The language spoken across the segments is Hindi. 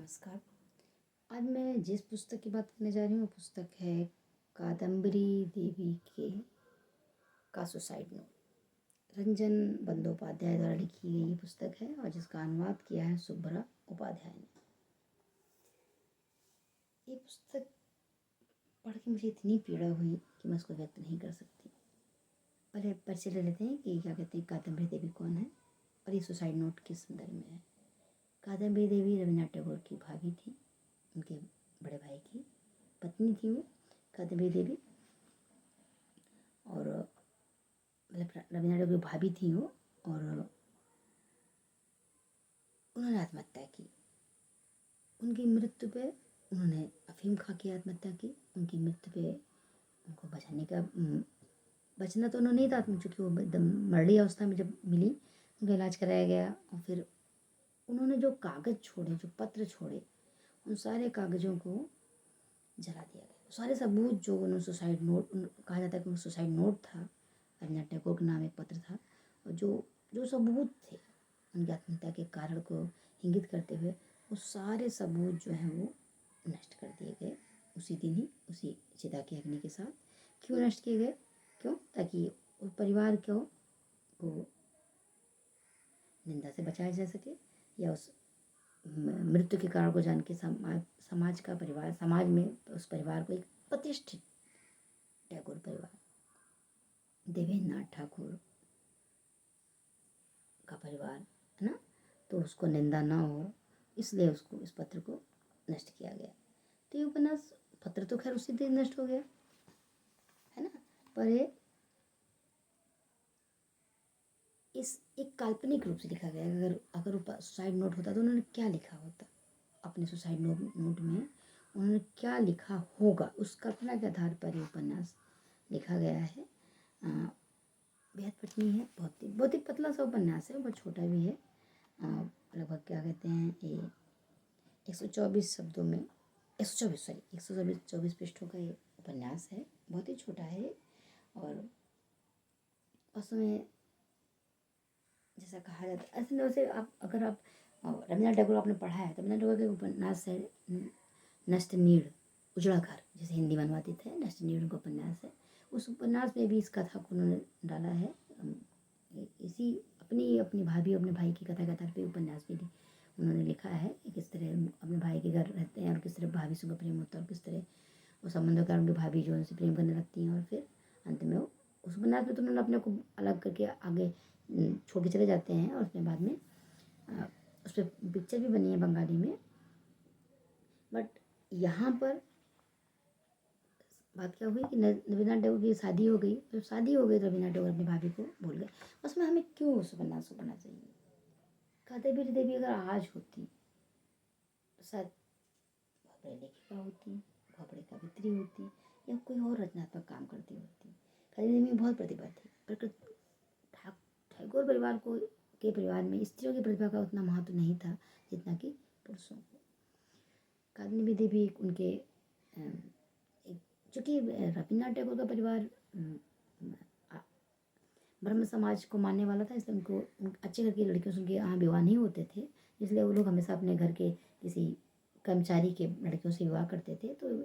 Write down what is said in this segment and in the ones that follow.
नमस्कार। आज मैं जिस पुस्तक की बात करने जा रही हूँ वो पुस्तक है कादम्बरी देवी के का सुसाइड नोट। रंजन बंदोपाध्याय द्वारा लिखी गई ये पुस्तक है और जिसका अनुवाद किया है सुब्रा उपाध्याय ने। ये पुस्तक पढ़ के मुझे इतनी पीड़ा हुई कि मैं उसको व्यक्त नहीं कर सकती। पहले परिचय ले लेते हैं कि क्या कहते हैं कादम्बरी देवी कौन है और ये सुसाइड नोट किस संदर्भ में है। कादम्बरी देवी रवीन्द्रनाथ टैगोर की भाभी थी, उनके बड़े भाई की पत्नी थी वो कादम्बरी देवी। और मतलब रवीन्द्रनाथ टैगोर की भाभी थी वो, और उन्होंने आत्महत्या की। उनकी मृत्यु पे उन्होंने अफीम खा के आत्महत्या की। उनकी मृत्यु पे उनको बचना तो उन्होंने नहीं था, चूँकि वो एकदम मरड़ी अवस्था में जब मिली उनका इलाज कराया गया। और फिर उन्होंने जो कागज़ छोड़े, जो पत्र छोड़े, उन सारे कागज़ों को जला दिया गया। सारे सबूत जो उन्होंने सुसाइड नोट कहा जाता है कि वो सुसाइड नोट था, रवीन्द्रनाथ टैगोर के नाम एक पत्र था, और जो जो सबूत थे उनकी आत्महत्या के कारण को इंगित करते हुए वो सारे सबूत जो हैं वो नष्ट कर दिए गए उसी दिन ही, उसी चिता की अग्नि के साथ। क्यों नष्ट किए गए? क्यों? ताकि उस परिवार को निंदा से बचाया जा सके, या उस मृत्यु के कारण को जान के समाज में उस परिवार को एक प्रतिष्ठित टैगोर परिवार, देवेंद्र नाथ ठाकुर का परिवार है ना, तो उसको निंदा ना हो, इसलिए उसको इस पत्र को नष्ट किया गया। तो ये उपन्यास पत्र तो खैर उसी दिन नष्ट हो गया है ना, पर ये इस एक काल्पनिक रूप से लिखा गया। अगर सुसाइड नोट होता तो उन्होंने क्या लिखा होता, अपने सुसाइड नोट में उन्होंने क्या लिखा होगा, उस कल्पना के आधार पर ये उपन्यास लिखा गया है। बेहद पठनीय है, बहुत ही पतला सा उपन्यास है, बहुत छोटा भी है। लगभग क्या कहते हैं ये 124 शब्दों में 124 पृष्ठों का ये उपन्यास है, बहुत ही छोटा है। और उसमें जैसा कहा जाता है, ऐसे वैसे अगर आप रवीन्द्रनाथ टैगोर आपने पढ़ा है तो रवीन्द्रनाथ टैगोर के उपन्यास है नष्ट नीड़ उजड़ा घर, जैसे हिंदी में अनुवादित है, नष्ट नीड़ उनका उपन्यास है। उस उपन्यास में भी इस कथा को उन्होंने डाला है। इसी अपनी भाभी अपने भाई की कथा के आधार पर उपन्यास भी उन्होंने लिखा है कि किस तरह अपने भाई के घर रहते हैं और किस तरह भाभी से उनका प्रेम होता है, और किस तरह वो संबंधों के कारण उनकी भाभी जो उनसे प्रेम करने लगती हैं, और फिर अंत में वो उस उपन्यास में तो उन्होंने अपने को अलग करके आगे छोड़ के चले जाते हैं। और उसमें बाद में उस पर पिक्चर भी बनी है बंगाली में। बट यहाँ पर बात क्या हुई कि रवीन्द्रनाथ टैगोर की शादी हो गई, तो शादी हो गई तो रवीन्द्रनाथ टैगोर अपनी भाभी को भूल गए। उसमें हमें क्यों उस उपन्यास को पढ़ना चाहिए? कादम्बरी देवी अगर आज होती तो शायद बहुत बड़ी लेखिका होती, बहुत बड़ी कवित्री होती, या कोई और रचनात्मक काम करती होती। कादम्बरी देवी में बहुत प्रतिभा थी, पर टैगोर परिवार के परिवार में स्त्रियों की प्रतिभा का उतना महत्व नहीं था जितना कि पुरुषों को। कादम्बरी देवी उनके चूँकि रवीन्द्रनाथ टैगोर का परिवार ब्रह्म समाज को मानने वाला था, इसलिए उनको अच्छे घर की लड़कियों से उनके यहाँ विवाह नहीं होते थे, इसलिए वो लोग हमेशा अपने घर के किसी कर्मचारी के लड़कियों से विवाह करते थे। तो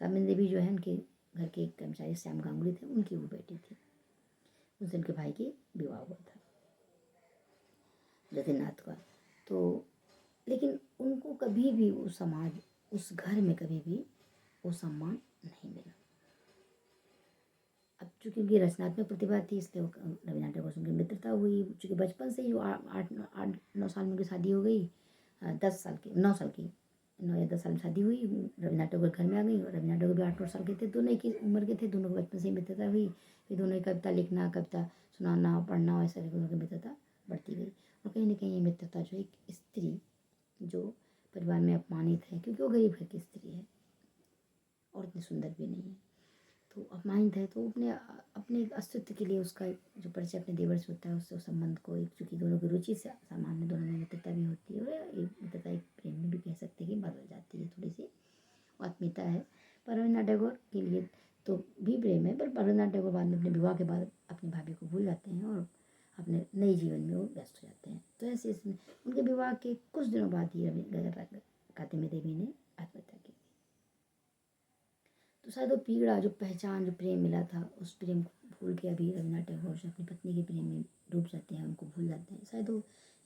कादम्बरी देवी जो है उनके घर के कर्मचारी श्याम गांगुली थे, उनकी वो बेटी थी। उस दिन उनके भाई की विवाह हुआ था रवीन्द्रनाथ का। तो लेकिन उनको कभी भी वो समाज, उस घर में कभी भी वो सम्मान नहीं मिला। अब चूँकि उनकी रचनात्मक प्रतिभा थी इसलिए रवीन्द्रनाथ टैगोर से उनकी मित्रता हुई। चूँकि बचपन से ही 8-9 साल में उनकी शादी हो गई, 9 साल की 9 या 10 साल में शादी हुई, रवीन्द्रनाथ टैगोर घर में आ गई। और रवीन्द्रनाथ टैगोर भी 8-9 साल के थे, दोनों एक ही उम्र के थे, दोनों को बचपन से ही मित्रता हुई। फिर दोनों ही कविता लिखना, कविता सुनाना, पढ़ना, ऐसा करके उनकी मित्रता बढ़ती गई। और कहीं ना कहीं ये मित्रता जो एक स्त्री जो परिवार में अपमानित है, क्योंकि वो गरीब घर की स्त्री है और इतनी सुंदर भी नहीं है, तो अपमानित है, तो अपने अस्तित्व के लिए उसका जो परिचय अपने देवर से होता है, उससे उस संबंध को, एक चूँकि दोनों की रुचि से सामान्य, दोनों में मित्रता भी होती है, और एक मित्रता एक प्रेम में भी कह सकते हैं कि बदल जाती है, थोड़ी सी आत्मीयता है। पर रवीन्द्रनाथ टैगोर के लिए तो भी प्रेम है, पर रवीन्द्रनाथ टैगोर बाद में अपने विवाह के बाद अपनी भाभी को भूल जाते हैं और अपने नए जीवन में वो व्यस्त हो जाते हैं। तो ऐसे इसमें उनके विवाह के कुछ दिनों बाद ही कादम्बरी तो शायद वो पीड़ा, जो पहचान, जो प्रेम मिला था, उस प्रेम को भूल के अभी रवींद्रनाथ टैगोर जो अपनी पत्नी के प्रेम में डूब जाते हैं, उनको भूल जाते हैं। शायद वो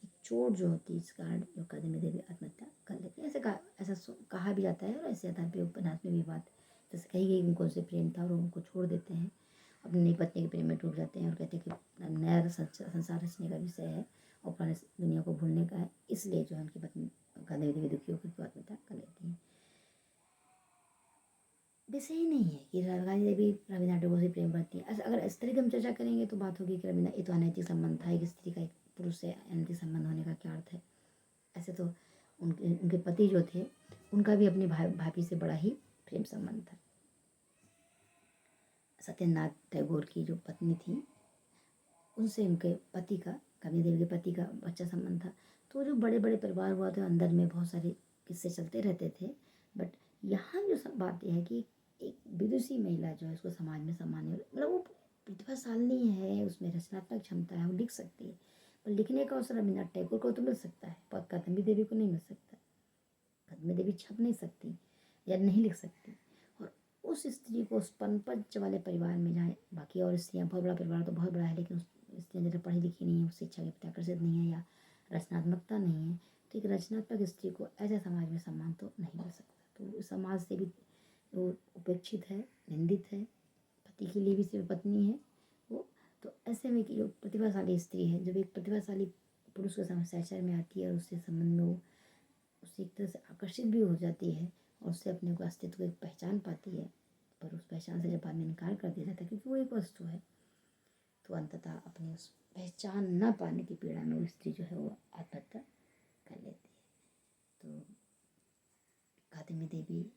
एक चोट जो होती है इस कारण जो कादम्बरी देवी आत्महत्या कर लेती है। ऐसा कहा भी जाता है, और ऐसे आधार पर उपन्यास में भी बात जैसे कही गई, उनको उनसे प्रेम था और वो उनको छोड़ देते हैं, अपनी नई पत्नी के प्रेम में डूब जाते हैं और कहते हैं कि नया संसार रचने का विषय है और पुरानी दुनिया को भूलने का है, इसलिए जो है उनकी पत्नी कादम्बरी देवी दुखी होकर आत्महत्या कर लेती है। वैसे ही नहीं है कि गांधी देवी रवींद्रनाथ टैगोर से प्रेम करती है। अगर इस तरह की हम चर्चा करेंगे तो बात होगी कि रवींद्रनाथ, ये तो अनैतिक संबंध था, एक स्त्री का एक पुरुष से अनैतिक संबंध होने का क्या अर्थ है। ऐसे तो उनके उनके पति जो थे उनका भी अपनी भाभी से बड़ा ही प्रेम संबंध था। सत्येंद्रनाथ टैगोर की जो पत्नी थी उनसे उनके पति का, कादम्बरी देवी के पति का अच्छा संबंध था। तो जो बड़े बड़े परिवार हुआ थे अंदर में बहुत सारे किस्से चलते रहते थे। बट यहाँ जो सब बात यह है कि एक विदुषी महिला जो है उसको समाज में सम्मान नहीं, मतलब वो प्रतिभाशाली है, उसमें रचनात्मक क्षमता है, वो लिख सकती है, पर लिखने का अवसर रवींद्रनाथ टैगोर को तो मिल सकता है, पर कादम्बरी देवी को नहीं मिल सकता। कादम्बरी देवी छप नहीं सकती या नहीं लिख सकती। और उस स्त्री को उस पनपच वाले परिवार में, जहाँ बाकी और स्त्रियाँ, बहुत बड़ा परिवार तो बहुत बड़ा है, लेकिन उस स्त्रियाँ ज़्यादा पढ़ी लिखी नहीं है, उस शिक्षा के प्रति आकर्षित नहीं है या रचनात्मकता नहीं है, तो एक रचनात्मक स्त्री को ऐसे समाज में सम्मान तो नहीं मिल सकता। तो समाज से भी वो उपेक्षित है, निंदित है, पति के लिए भी सिर्फ पत्नी है वो। तो ऐसे में कि जो प्रतिभाशाली स्त्री है, जब एक प्रतिभाशाली पुरुष के साथ सहचर्य में आती है और उससे संबंध में वो उससे एक तरह से आकर्षित भी हो जाती है और उससे अपने को अस्तित्व को एक पहचान पाती है, पर उस पहचान से जब बाद में इनकार कर दिया जाता है क्योंकि वो एक वस्तु है, तो अंततः अपनी उस पहचान न पाने की पीड़ा में वो स्त्री जो है वो आत्महत्या कर लेती है। तो कादम्बरी देवी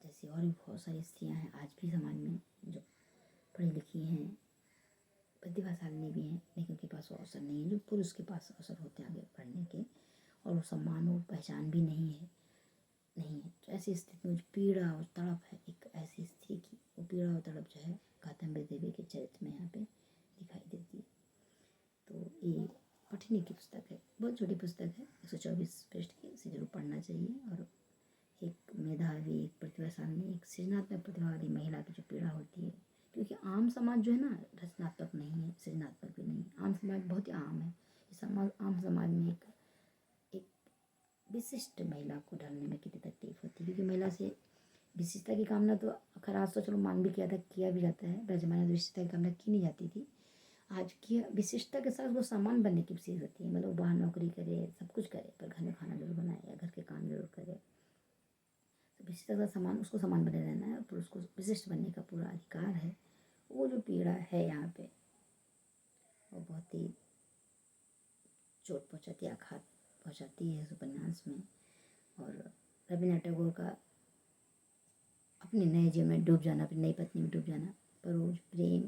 जैसी और भी बहुत सारी स्त्रियाँ हैं आज भी समाज में जो पढ़ी लिखी हैं, प्रतिभाशालिनी भी हैं, लेकिन उनके पास वो अवसर नहीं है जो पुरुष के पास अवसर होते हैं आगे बढ़ने के, और वो सम्मान और पहचान भी नहीं है। तो ऐसी स्थिति में जो पीड़ा और तड़प है एक ऐसी स्त्री की, वो पीड़ा और तड़प जो है कादम्बरी देवी के चरित्र में यहाँ पे दिखाई देती है। तो ये पठनी की पुस्तक है, बहुत छोटी पुस्तक है, 124 पृष्ठ की, इसे जरूर पढ़ना चाहिए। और एक मेधावी, एक प्रतिभाशाली, एक सृजनात्मक प्रतिभा वाली महिला की जो पीड़ा होती है, क्योंकि आम समाज जो है ना रचनात्मक नहीं है, सृजनात्मक भी नहीं, आम समाज बहुत ही आम है। इस समाज, आम समाज में एक विशिष्ट महिला को ढलने में कितनी तकलीफ होती है, क्योंकि महिला से विशिष्टता की कामना तो खराब तो चलो मान भी किया भी जाता है, पहले ज़माने में विशिष्टता की कामना की नहीं जाती थी। आज की विशिष्टता के साथ वो सामान बनने की चीज़ होती है, मतलब बाहर नौकरी करे, सब कुछ करे, पर घर में खाना जरूर बनाए या घर के काम जरूर करे। तो विशिष्टता का सामान, उसको सामान बने रहना है और फिर उसको विशिष्ट बनने का पूरा अधिकार है। वो जो पीड़ा है यहाँ पे वो बहुत ही चोट पहुँचाती है, आघात पहुँचाती है इस उपन्यास में। और रवींद्रनाथ टैगोर का अपने नए जीवन में डूब जाना, अपनी नई पत्नी में डूब जाना, पर वो प्रेम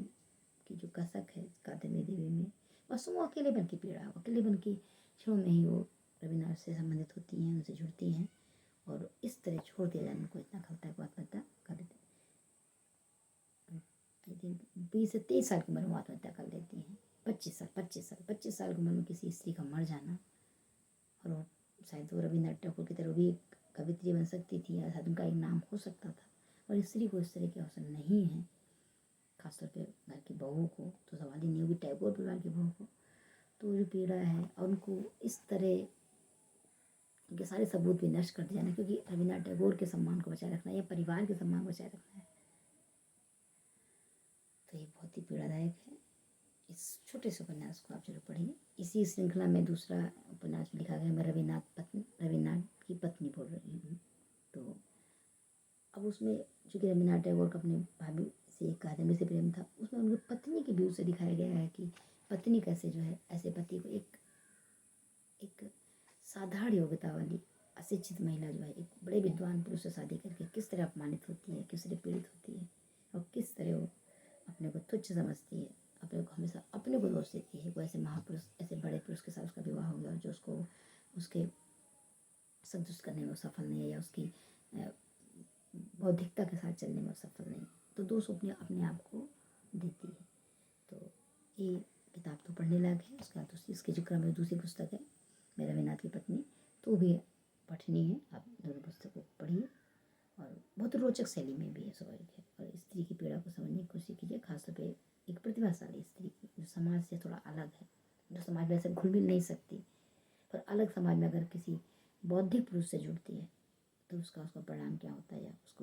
की जो कसक है कादम्बरी देवी में, बस वो अकेलेपन की पीड़ा, अकेलेपन की क्षणों में ही वो रवींद्रनाथ से संबंधित होती हैं, उनसे जुड़ती हैं, और इस तरह छोड़ दिया जाने को इतना खलता है को आत्महत्या कर देती। आई थिंक 20 से 23 साल की उम्र में आत्महत्या कर लेती हैं। 25 साल की उम्र में किसी स्त्री का मर जाना, और वो शायद वो रवींद्रनाथ टैगोर की तरह भी एक कवित्री बन सकती थी, या शायद उनका एक नाम हो सकता था, और स्त्री को इस तरह के अवसर नहीं है, खासतौर पे घर की बहू को तो सवाल ही नहीं होगी, टैगोर परिवार की बहू को। तो जो पीड़ा है और उनको इस तरह उनके सारे सबूत भी नष्ट कर दिया जाना, क्योंकि रवींद्रनाथ टैगोर के सम्मान को बचाए रखना या परिवार के सम्मान को बचाए रखना है, तो ये बहुत ही पीड़ादायक है। इस छोटे से उपन्यास को आप जरूर पढ़िए। इसी श्रृंखला में दूसरा उपन्यास लिखा गया, मैं रवींद्रनाथ की पत्नी बोल रही हूँ। तो अब उसमें चूँकि रवींद्रनाथ टैगोर का अपने भाभी से, एक कादम्बरी से प्रेम था, उसमें उनकी पत्नी के व्यू से दिखाया गया है कि पत्नी कैसे जो है ऐसे पति को, एक साधारण योग्यता वाली अशिक्षित महिला जो है एक बड़े विद्वान पुरुष से शादी करके किस तरह अपमानित होती है, किस तरह पीड़ित होती है, और किस तरह वो अपने को तुच्छ समझती है, अपने को हमेशा अपने को दोष देती है। वो ऐसे महापुरुष, ऐसे बड़े पुरुष के साथ उसका विवाह हो गया और जो उसको उसके संतुष्ट करने में सफल नहीं है, या उसकी बौद्धिकता के साथ चलने में सफल नहीं, तो दोष अपने अपने आप को देती है। तो ये किताब तो पढ़ने लायक है। उसके बाद इसके जो क्रम में दूसरी पुस्तक है, मेरा विनाथ की पत्नी, तो भी पठनीय है, आप दोनों पुस्तकों को पढ़िए। और बहुत बहुत रोचक शैली में भी है, स्वाभाविक है। और स्त्री की पीड़ा को समझने की कोशिश कीजिए, खासतौर पे एक प्रतिभाशाली स्त्री की, जो समाज से थोड़ा अलग है, जो समाज में ऐसे घुल मिल नहीं सकती, पर अलग समाज में अगर किसी बौद्धिक पुरुष से जुड़ती है तो उसका परिणाम क्या होता है, या उसका